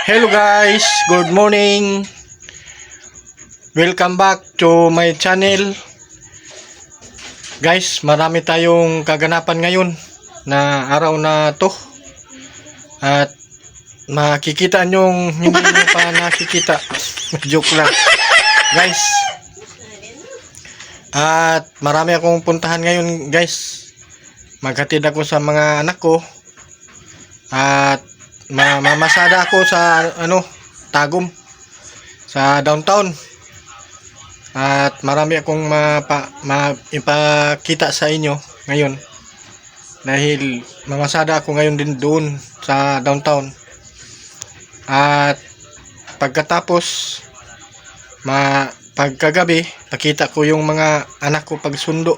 Hello guys, good morning. Welcome back to my channel. Guys, marami tayong kaganapan ngayon na araw na to. At makikita nyong hindi nyo pa nakikita. Joke lang. Guys. At marami akong puntahan ngayon guys. Maghatid ako sa mga anak ko. At mamasada ako sa Tagum sa downtown. At marami akong ipakita sa inyo ngayon dahil mamasada ako ngayon din doon sa downtown. At pagkatapos pagkagabi pakita ko yung mga anak ko pagsundo,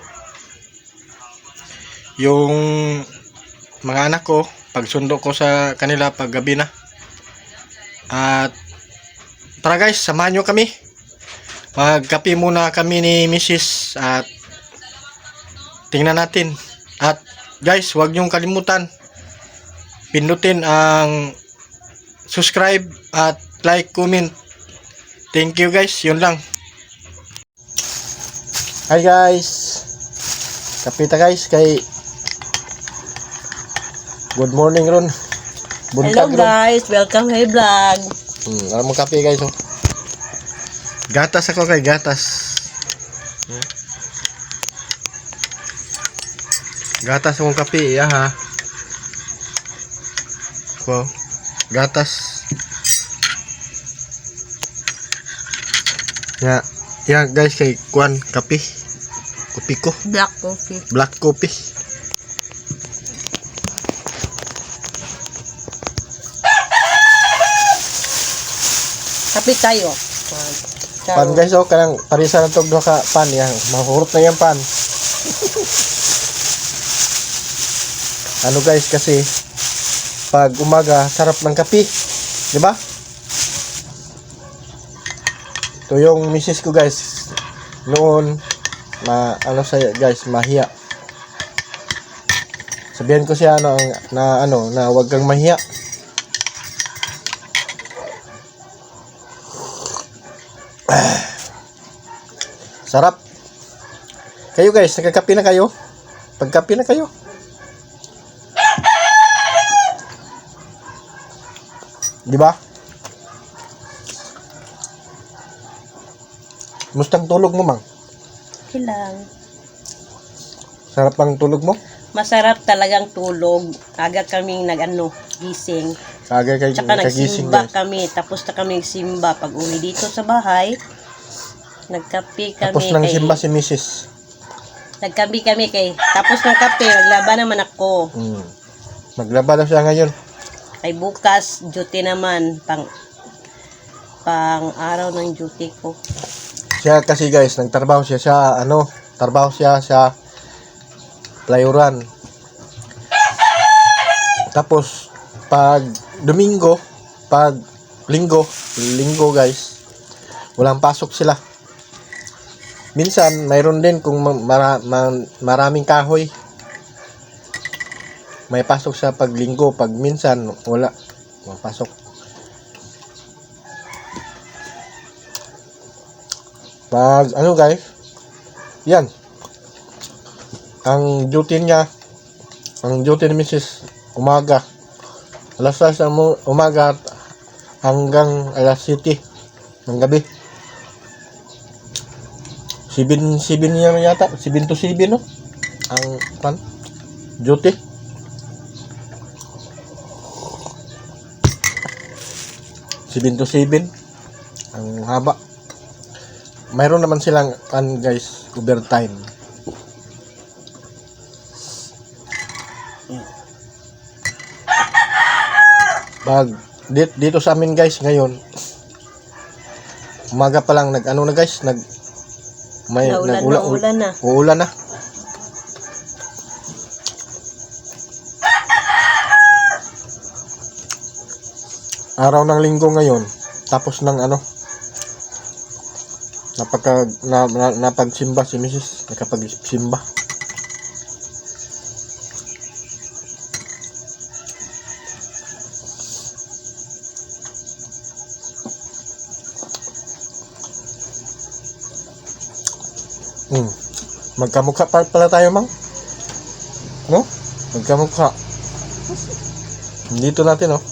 yung mga anak ko pagsundo ko sa kanila paggabi na. At tara guys, samahan nyo kami. Magkape muna kami ni Mrs. At tingnan natin. At guys, huwag nyong kalimutan pindutin ang subscribe at like, comment. Thank you guys, yun lang. Hi guys, kapita guys kay good morning ron. Buntag. Hello guys, welcome to my vlog. Alam mo kape guys oh. Gatas ako kay gatas. Gatas akong kape ya ha. Wow. Gatas. Ya guys kay kuan kape. Kopi ko. Black coffee. Black coffee. Kape tayo. Pan guys oh, kanang parisa na tog ka pan yan. Mahurot na yan pan. Ano guys kasi pag umaga sarap ng kape, di ba? Ito yung misis ko guys. Noon saya guys, mahiya. Sabihan ko siya na wag kang mahiya. Sarap. Kayo guys, nagkakape na kayo? Pagkape na kayo? Di ba? Mustang tulog mo, mang? Okay lang. Sarap ang tulog mo? Masarap talagang tulog. Aga kaming gising. Aga kayo tsaka nagising nagsimba guys. kami. Tapos na kami nagsimba. Pag uwi dito sa bahay, nagkape kami. Tapos nang simba si Mrs. Nagkape kami kay. Tapos ng kape, naglaba naman ako. Maglaba daw siya ngayon. Ay bukas, duty naman. Pang araw ng duty ko. Siya kasi guys, nagtrabaho siya sa trabaho siya sa playuran. Tapos pag Domingo, pag Linggo guys, walang pasok sila. Minsan mayroon din kung maraming kahoy. May pasok sa paglinggo, pag minsan wala pasok. Pag guys, yan ang duty niya, ang duty ni Mrs. umaga, alas 6 ng umaga hanggang alas 7 ng gabi. 7 niya yata, 7 to 7 no? Ang duty. Seven to 7 ang haba. Mayroon naman silang guys, overtime. Pag dito sa amin guys ngayon, umaga pa lang uulan na. Araw ng linggo ngayon, tapos ng napagsimba si Mrs. Nakapagsimba. Magkamukha pala tayo, Mang. No? Magkamukha. Dito natin, oh.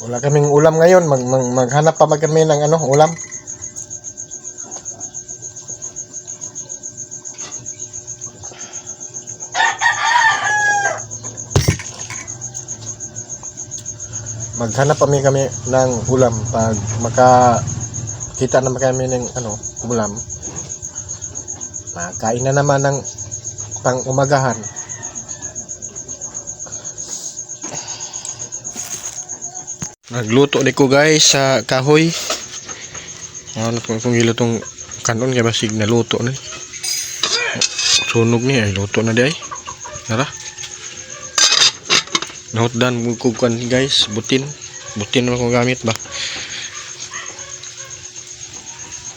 Wala kaming ulam ngayon. Maghanap pa kami ng ulam. Maghanap pa kami ng ulam pag makakita naman kami ng ulam. Makain na naman ng pang-umagahan. Nagluto ni ko guys sa kahoy. Ano kung hilo tong kanon kaya basig na luto ni. Sunog ni ay luto na di ay. Nara. Nahutdan mo ko kan guys, butin mo ko gamit ba.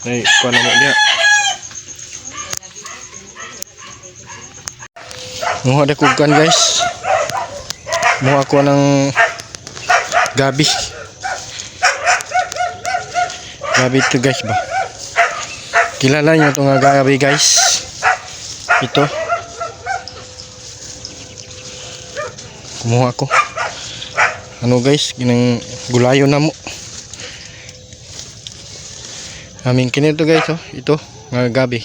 Ay, kuha na mo dia. Muha ada kukan guys. Muha ako ng gabi. Gabi ito guys ba. Kilala nyo itong gabi guys. Ito. Kumuha ko. Guys, ginang gulayo na mo. Aming kinito guys, oh. Ito, nga gabi.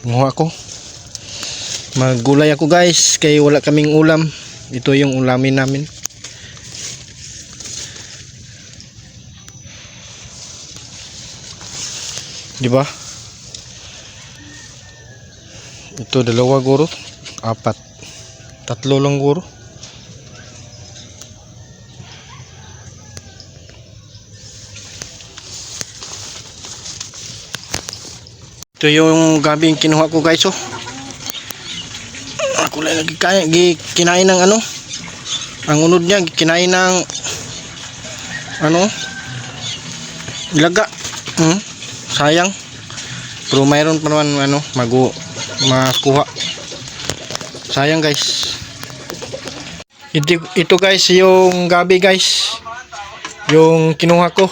Kumuha ko. Maggulay ako guys, kay wala kaming ulam. Ito yung ulamin namin. Di ba? Ito dalawa guro, 4. 3 lang guro. Ito yung gabing kinuha ko guys, oh. Ako lang kinain ng ang unod niya kinain ng ilaga. Sayang. Pero mayroon pa naman makuha. Sayang guys. Ito guys yung gabi guys. Yung kinuha ko.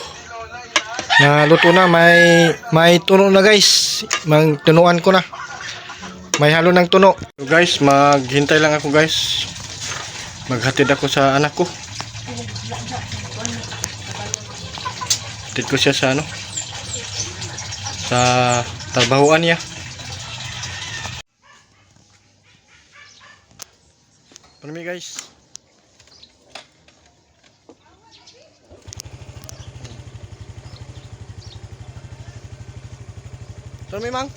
Na luto na, may tuno na guys. Magtunuan ko na. May halo ng tuno. So guys, maghintay lang ako guys. Maghatid ako sa anak ko. Hatid ko siya sa sa trabahoan niya. Permi guys. Permi Mang.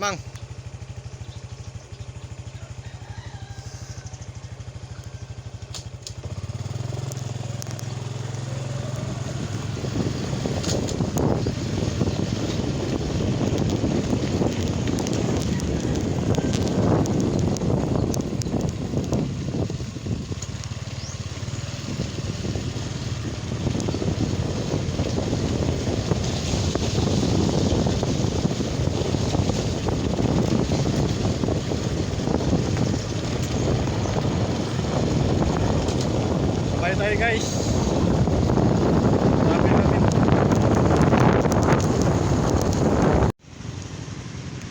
Mang. Bye tayo guys.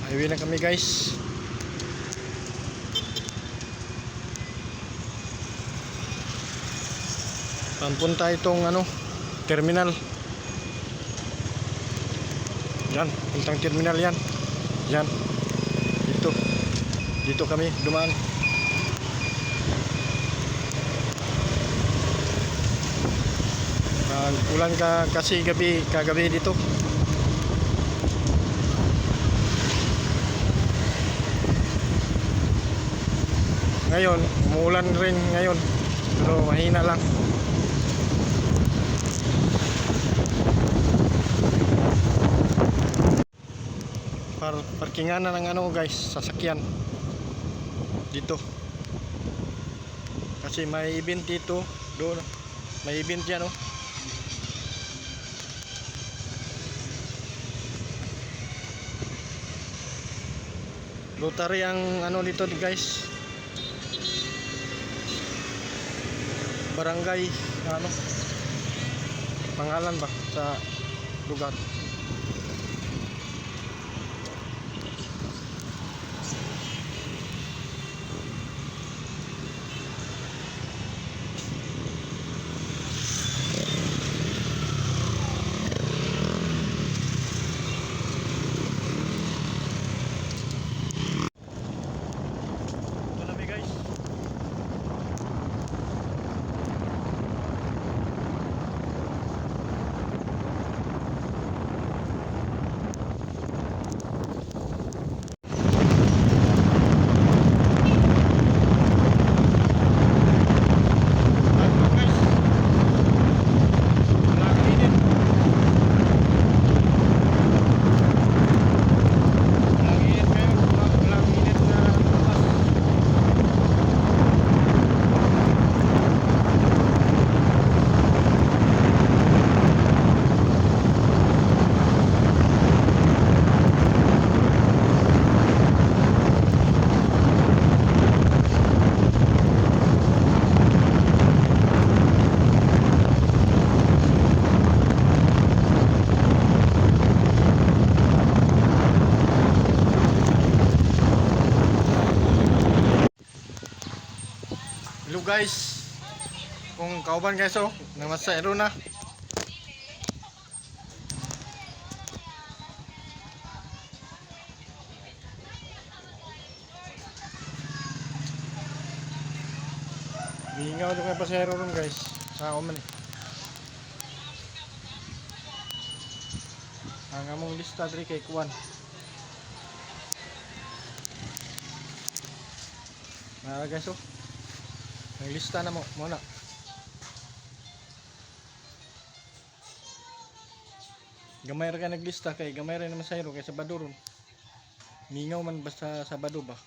Highway na kami guys. Pampunta itong terminal. Yan, puntang terminal yan. Yan. Dito kami dumaan. Ulan kasi kagabi dito. Ngayon, umuulan rin ngayon. Pero mahina lang. Parkingan na ng guys, sasakyan. Dito. Kasi may event dito, doon. May event yan, oh. Rotary ang ano dito guys. Barangay ano? Pangalan ba sa lugar? Ito na guys. Hello guys, kung kauban guys namasayro na. Bingaw doon kay pasayro ron guys, sa man eh. Ang among lista diri kay Kuan. Nara guys ang lista na mo muna. Gamay ra ka naglista kay gamay ra naman sayro kay Sabado ron. Mingaw man basta Sabado ba.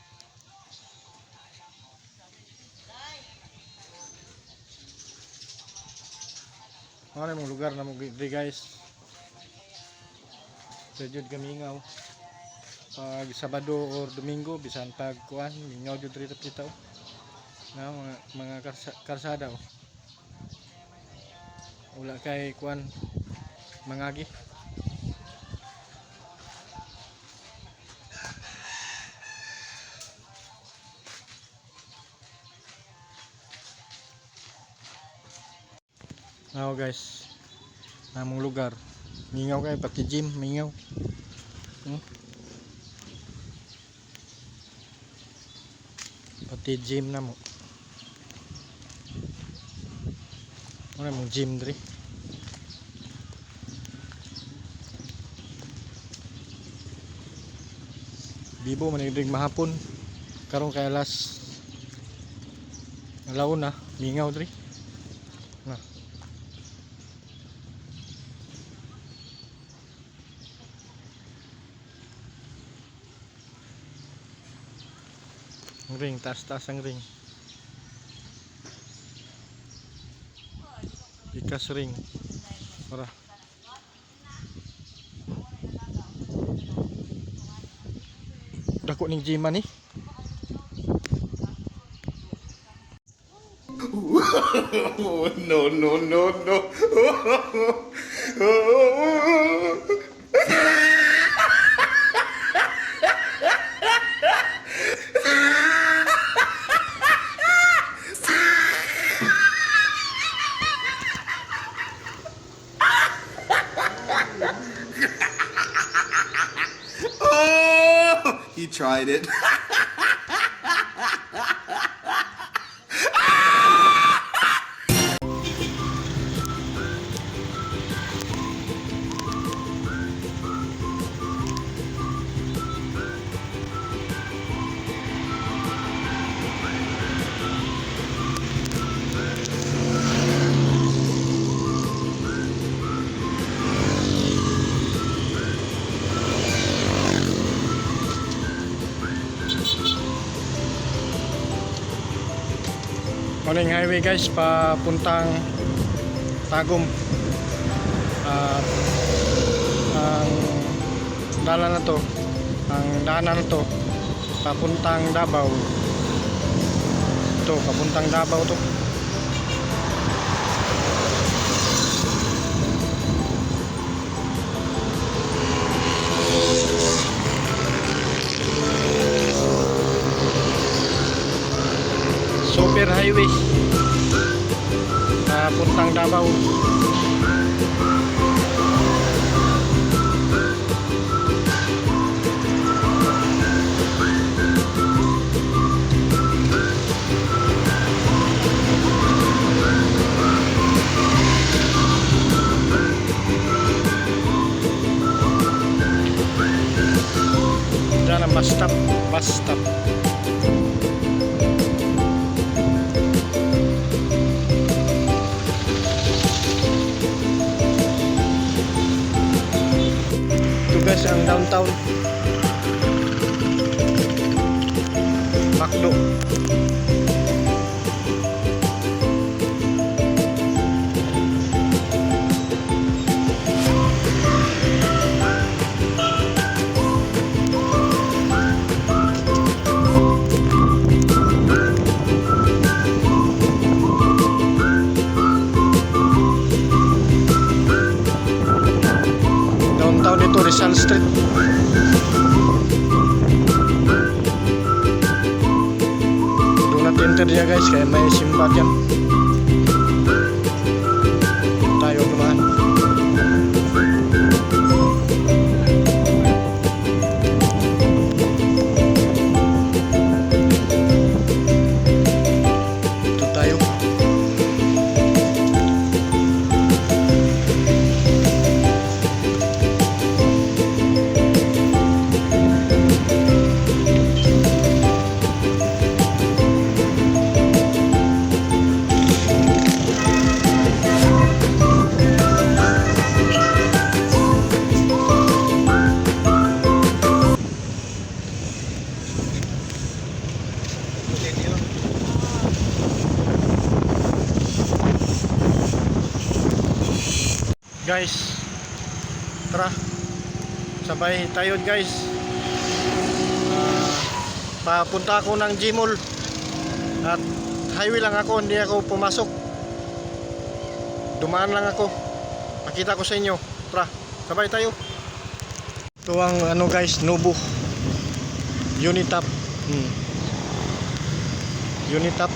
Ano mong lugar na mo guys. Sejud gamingaw. Pag Sabado or Domingo bisan pag kuan mingaw jud diri kita na mga karsada wala kay kuan mangagi. Now guys, namong lugar mingaw kay pati gym mingaw. Pati gym na mo. Ano mong gym diri? Bibo man dig mahapon. Karon kay alas alaw na mingaw diri. Na. Ang ring, taas-taas ang ring. Ikas ring. Para. Dako ning gym ni. No, no, no, no. Oh, he tried it. Morning highway guys, papuntang Tagum. Ang daanan na to papuntang Davao. Ito, papuntang Davao to. Super highway papuntang Davao. Diyan ang bus stop, bus stop. Ito guys ang downtown Macdo. Downtown ito, Rizal Street. Do not enter niya guys, kaya may simba dyan. Tayo dumaan. Ito tayo. Guys, tara, sabay tayo guys. Papunta ako ng Gmall at highway lang ako, hindi ako pumasok. Dumaan lang ako. Pakita ko sa inyo. Tara, sabay tayo. Ito ang ano guys, Nubo Unitap. Unitap.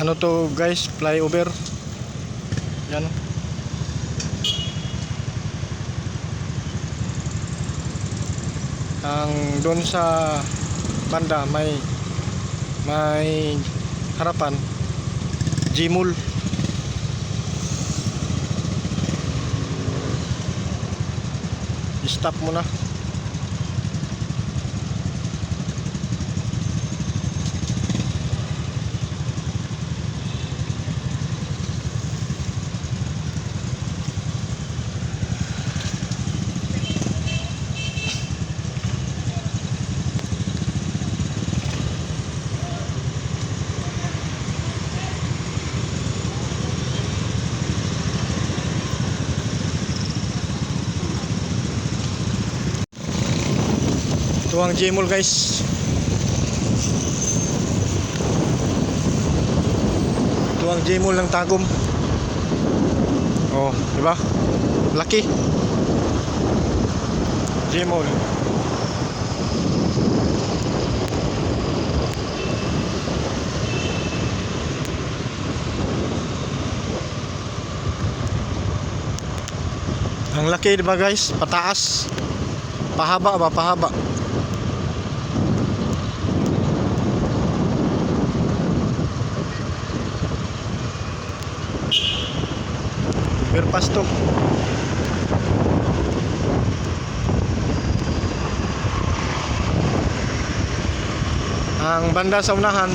Ano to guys, flyover. Yan. Ang doon sa banda may harapan Gmall. I-stop mo na. Ito ang Gmall guys. Ito ang Gmall ng Tagum. Oh, di ba? Laki. Gmall. Ang laki, di ba guys? Pataas. Pahaba ba? Pahaba. Pasto. Ang banda sa unahan,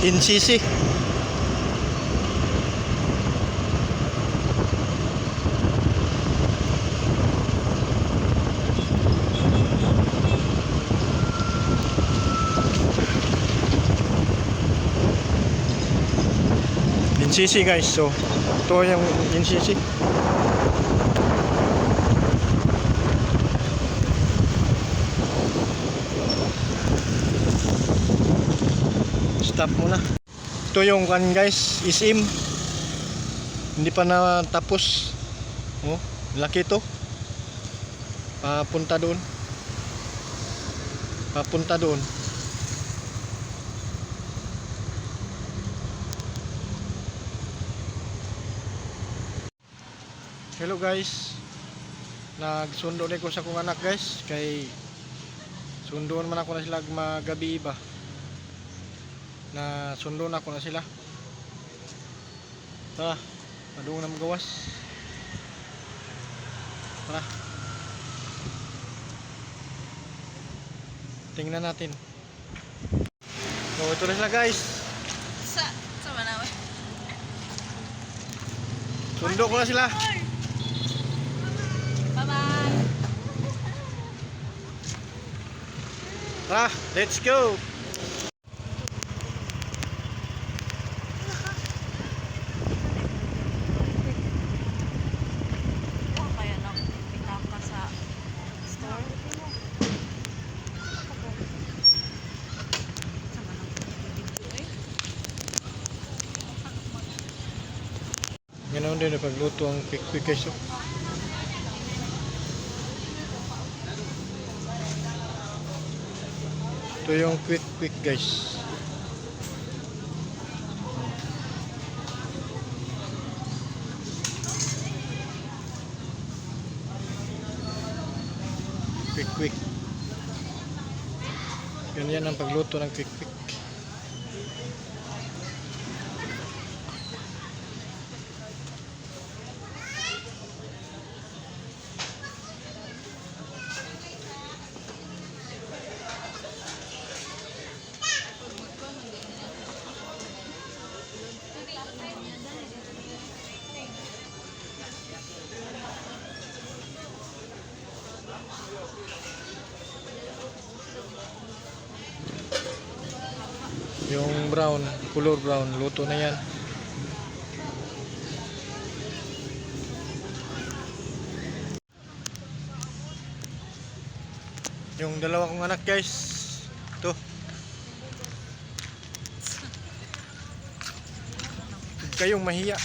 NCC. NCC guys, so ito yung NCC. Stop muna. Ito yung kan guys, isim. Hindi pa natapos. Oh, laki to. Papunta doon. Papunta doon. Hello guys. Nagsundo ni ko sa kong anak guys. Kay sundoon man ako na sila magabi ba. Na sundo na ko na sila. Tara, padung na magawas. Tara. Tingnan natin. So ito na sila guys. Sa manaw. Sundo ko na sila. Bye-bye. Tara, let's go. Kaya nang pick up ka sa store. Ganoon din na pagluto ang quick guys. Oh. Ito yung quick guys. Quick. Ganyan ang pagluto ng quick. Yung brown, color brown, luto na yan. Yung dalawa kong anak guys, ito. Huwag kayong mahiya.